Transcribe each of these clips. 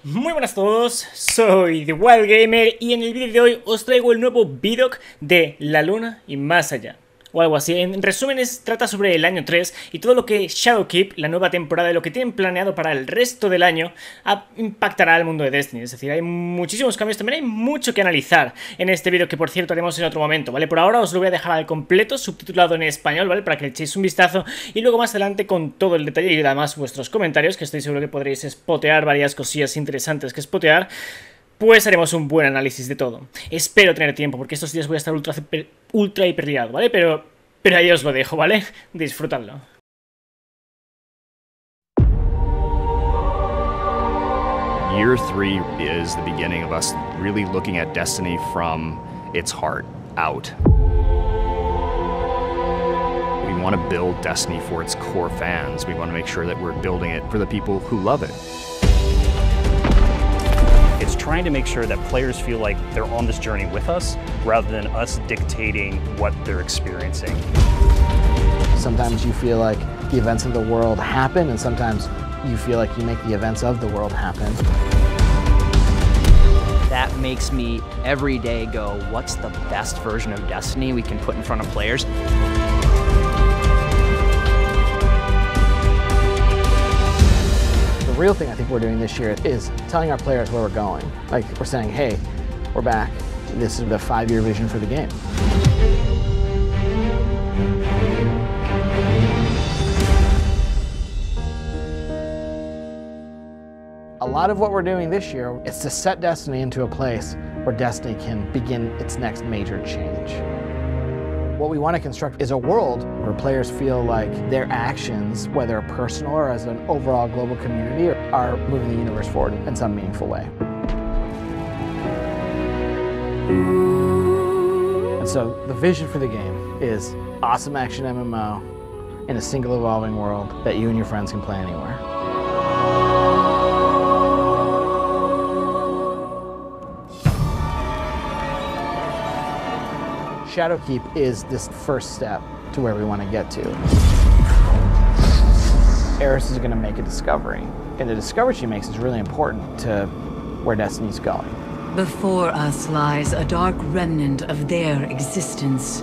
Muy buenas a todos, soy TheWildGamers y en el vídeo de hoy os traigo el nuevo Vidoc de La Luna y más allá, o algo así. En resumen, trata sobre el año 3 y todo lo que Shadowkeep, la nueva temporada, de lo que tienen planeado para el resto del año, impactará al mundo de Destiny. Es decir, hay muchísimos cambios, también hay mucho que analizar en este vídeo, que por cierto haremos en otro momento, ¿vale? Por ahora os lo voy a dejar al completo, subtitulado en español, ¿vale? Para que le echéis un vistazo y luego más adelante con todo el detalle y además vuestros comentarios, que estoy seguro que podréis spotear varias cosillas interesantes que spotear. Pues haremos un buen análisis de todo. Espero tener tiempo, porque estos días voy a estar ultra hiper liado, ¿vale? Pero ahí os lo dejo, ¿vale? Disfrutadlo. Year 3 is the beginning of us really looking at Destiny from its heart out. We want to build Destiny for its core fans. We want to make sure that we're building it for the people who love it. It's trying to make sure that players feel like they're on this journey with us, rather than us dictating what they're experiencing. Sometimes you feel like the events of the world happen, and sometimes you feel like you make the events of the world happen. That makes me every day go, what's the best version of Destiny we can put in front of players? The real thing I think we're doing this year is telling our players where we're going. Like, we're saying, hey, we're back. This is the 5-year vision for the game. A lot of what we're doing this year is to set Destiny into a place where Destiny can begin its next major change. What we want to construct is a world where players feel like their actions, whether personal or as an overall global community, are moving the universe forward in some meaningful way. And so the vision for the game is awesome action MMO in a single evolving world that you and your friends can play anywhere. Shadowkeep is this first step to where we want to get to. Eris is going to make a discovery, and the discovery she makes is really important to where Destiny's going. Before us lies a dark remnant of their existence.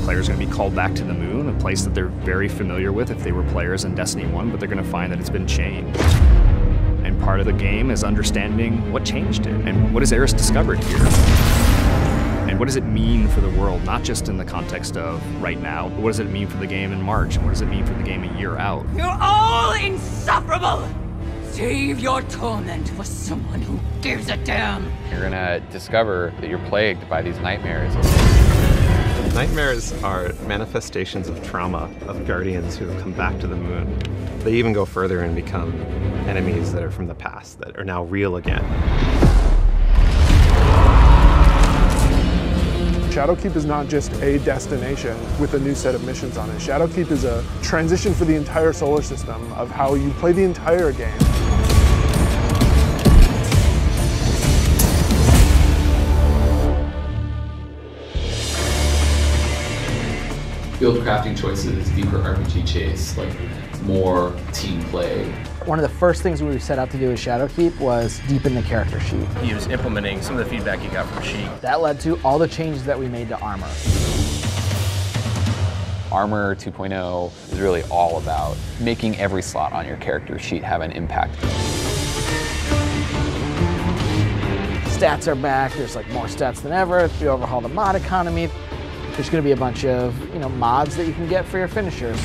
Players are going to be called back to the moon, a place that they're very familiar with if they were players in Destiny 1, but they're going to find that it's been changed. And part of the game is understanding what changed it, and what has Eris discovered here. And what does it mean for the world, not just in the context of right now, but what does it mean for the game in March, and what does it mean for the game a year out? You're all insufferable! Save your torment for someone who gives a damn! You're gonna discover that you're plagued by these nightmares. Nightmares are manifestations of trauma of guardians who have come back to the moon. They even go further and become enemies that are from the past, that are now real again. Shadowkeep is not just a destination with a new set of missions on it. Shadowkeep is a transition for the entire solar system of how you play the entire game. Field crafting choices, deeper RPG chase, like more team play. One of the first things we set out to do with Shadowkeep was deepen the character sheet. He was implementing some of the feedback he got from Sheik. That led to all the changes that we made to Armor. Armor 2.0 is really all about making every slot on your character sheet have an impact. Stats are back, there's like more stats than ever. We overhauled the mod economy. There's gonna be a bunch of, mods that you can get for your finishers.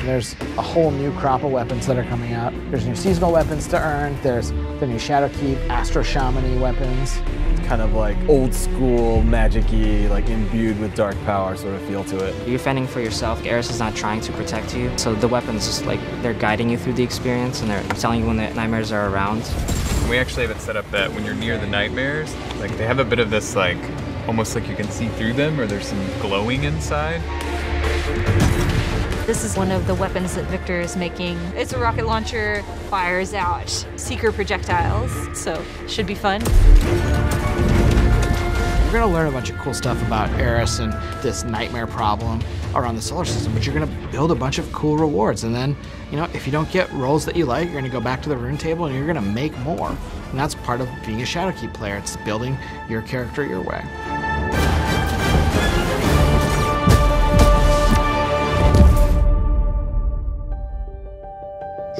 There's a whole new crop of weapons that are coming out. There's new seasonal weapons to earn. There's the new Shadowkeep, Astro Shaman-y weapons. It's kind of like old school, magic-y, like imbued with dark power sort of feel to it. You're fending for yourself. Eris is not trying to protect you. So the weapons just like, they're guiding you through the experience and they're telling you when the nightmares are around. We actually have it set up that when you're near the nightmares, like they have a bit of this like, almost like you can see through them or there's some glowing inside. This is one of the weapons that Victor is making. It's a rocket launcher, fires out seeker projectiles, so should be fun. You're going to learn a bunch of cool stuff about Eris and this nightmare problem around the solar system, but you're going to build a bunch of cool rewards. And then, you know, if you don't get rolls that you like, you're going to go back to the rune table and you're going to make more. And that's part of being a Shadowkeep player. It's building your character your way.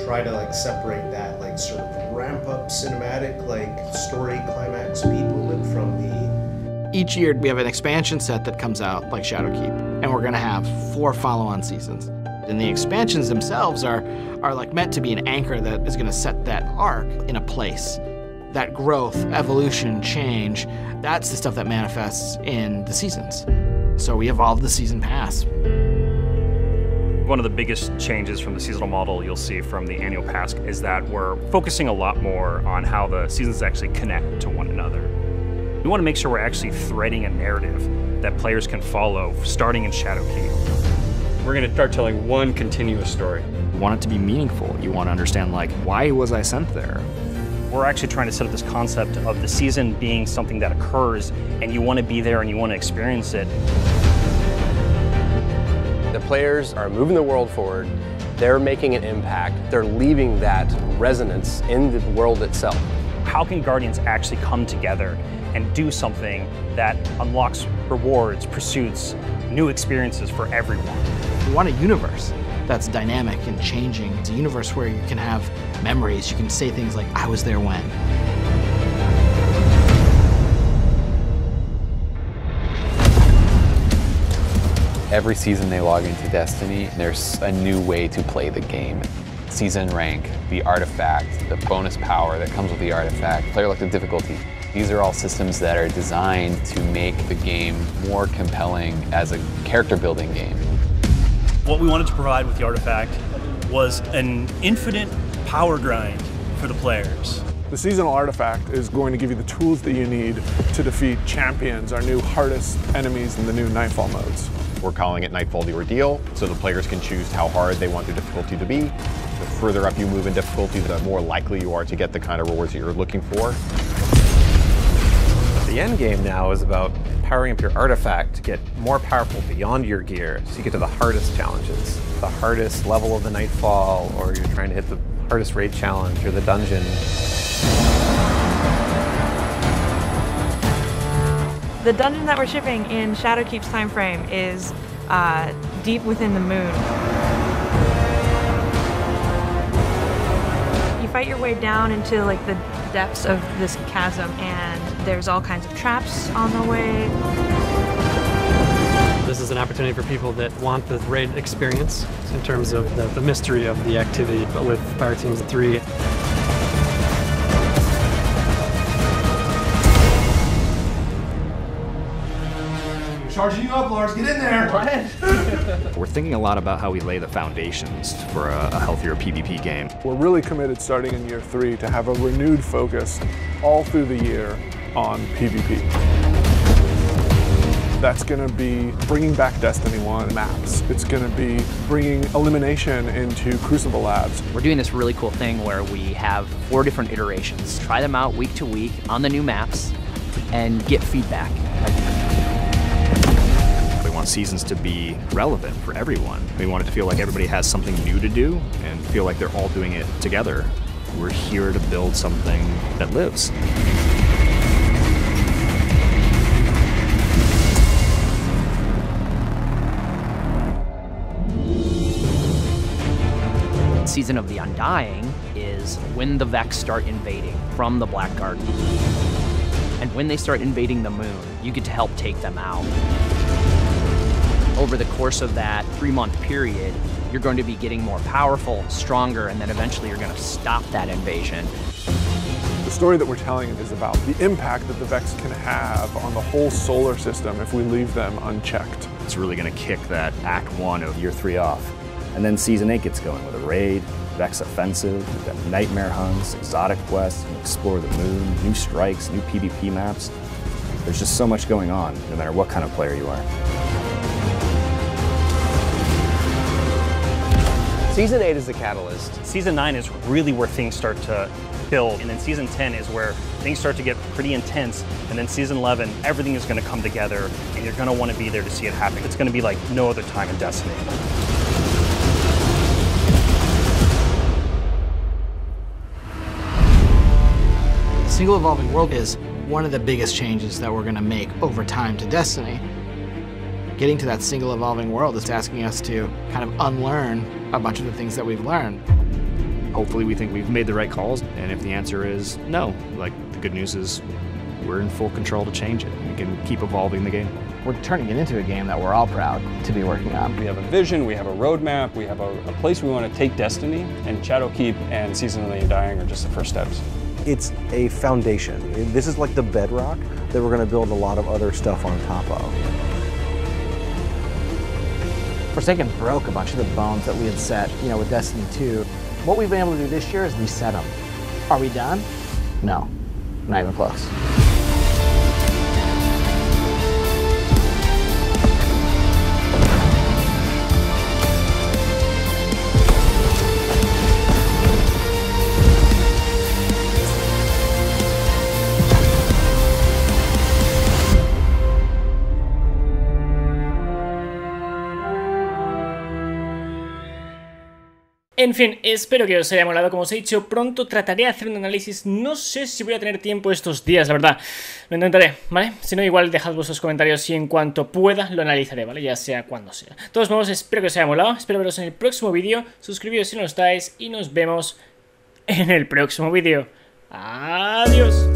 Try to like separate that like sort of ramp up cinematic like story climax speed movement from the... Each year we have an expansion set that comes out like Shadowkeep, and we're gonna have 4 follow-on seasons. And the expansions themselves are like meant to be an anchor that is gonna set that arc in a place. That growth, evolution, change, that's the stuff that manifests in the seasons. So we evolved the season pass. One of the biggest changes from the seasonal model you'll see from the annual pass is that we're focusing a lot more on how the seasons actually connect to one another. We want to make sure we're actually threading a narrative that players can follow starting in Shadowkeep. We're going to start telling one continuous story. You want it to be meaningful. You want to understand, like, why was I sent there? We're actually trying to set up this concept of the season being something that occurs and you want to be there and you want to experience it. The players are moving the world forward, they're making an impact, they're leaving that resonance in the world itself. How can Guardians actually come together and do something that unlocks rewards, pursuits, new experiences for everyone? We want a universe that's dynamic and changing. It's a universe where you can have memories, you can say things like, I was there when. Every season they log into Destiny, there's a new way to play the game. Season rank, the artifact, the bonus power that comes with the artifact, player elected difficulty. These are all systems that are designed to make the game more compelling as a character building game. What we wanted to provide with the artifact was an infinite power grind for the players. The seasonal artifact is going to give you the tools that you need to defeat champions, our new hardest enemies in the new Nightfall modes. We're calling it Nightfall the Ordeal, so the players can choose how hard they want their difficulty to be. The further up you move in difficulty, the more likely you are to get the kind of rewards that you're looking for. The end game now is about powering up your artifact to get more powerful beyond your gear, so you get to the hardest challenges. The hardest level of the Nightfall, or you're trying to hit the hardest raid challenge, or the dungeon. The dungeon that we're shipping in Shadowkeep's time frame is deep within the moon. You fight your way down into like the depths of this chasm, and there's all kinds of traps on the way. This is an opportunity for people that want the raid experience in terms of the mystery of the activity, but with Fire Teams 3. Charging you up, Lars, get in there! Go ahead. We're thinking a lot about how we lay the foundations for a healthier PvP game. We're really committed starting in year 3 to have a renewed focus all through the year on PvP. That's going to be bringing back Destiny 1 maps. It's going to be bringing elimination into Crucible Labs. We're doing this really cool thing where we have 4 different iterations. Try them out week to week on the new maps and get feedback. We want seasons to be relevant for everyone. We want it to feel like everybody has something new to do and feel like they're all doing it together. We're here to build something that lives. Season of the Undying is when the Vex start invading from the Black Garden. And when they start invading the moon, you get to help take them out. Over the course of that 3-month period, you're going to be getting more powerful, stronger, and then eventually you're going to stop that invasion. The story that we're telling is about the impact that the Vex can have on the whole solar system if we leave them unchecked. It's really going to kick that Act 1 of Year 3 off. And then Season 8 gets going with a raid, Vex offensive, we've got nightmare hunts, exotic quests, explore the moon, new strikes, new PvP maps. There's just so much going on, no matter what kind of player you are. Season 8 is the catalyst. Season 9 is really where things start to build, and then Season 10 is where things start to get pretty intense, and then Season 11, everything is going to come together, and you're going to want to be there to see it happen. It's going to be like no other time in Destiny. The single evolving world is one of the biggest changes that we're going to make over time to Destiny. Getting to that single evolving world is asking us to kind of unlearn a bunch of the things that we've learned. Hopefully we think we've made the right calls, and if the answer is no, like, the good news is we're in full control to change it. We can keep evolving the game. We're turning it into a game that we're all proud to be working on. We have a vision, we have a roadmap, we have a place we want to take Destiny, and Shadowkeep and Season of the Undying are just the first steps. It's a foundation. This is like the bedrock that we're going to build a lot of other stuff on top of. Forsaken broke a bunch of the bones that we had set, with Destiny 2. What we've been able to do this year is reset them. Are we done? No, not even close. En fin, espero que os haya molado. Como os he dicho, pronto trataré de hacer un análisis. No sé si voy a tener tiempo estos días, la verdad. Lo intentaré, ¿vale? Si no, igual dejad vuestros comentarios y en cuanto pueda lo analizaré, ¿vale? Ya sea cuando sea. De todos modos, espero que os haya molado. Espero veros en el próximo vídeo. Suscribíos si no lo estáis y nos vemos en el próximo vídeo. Adiós.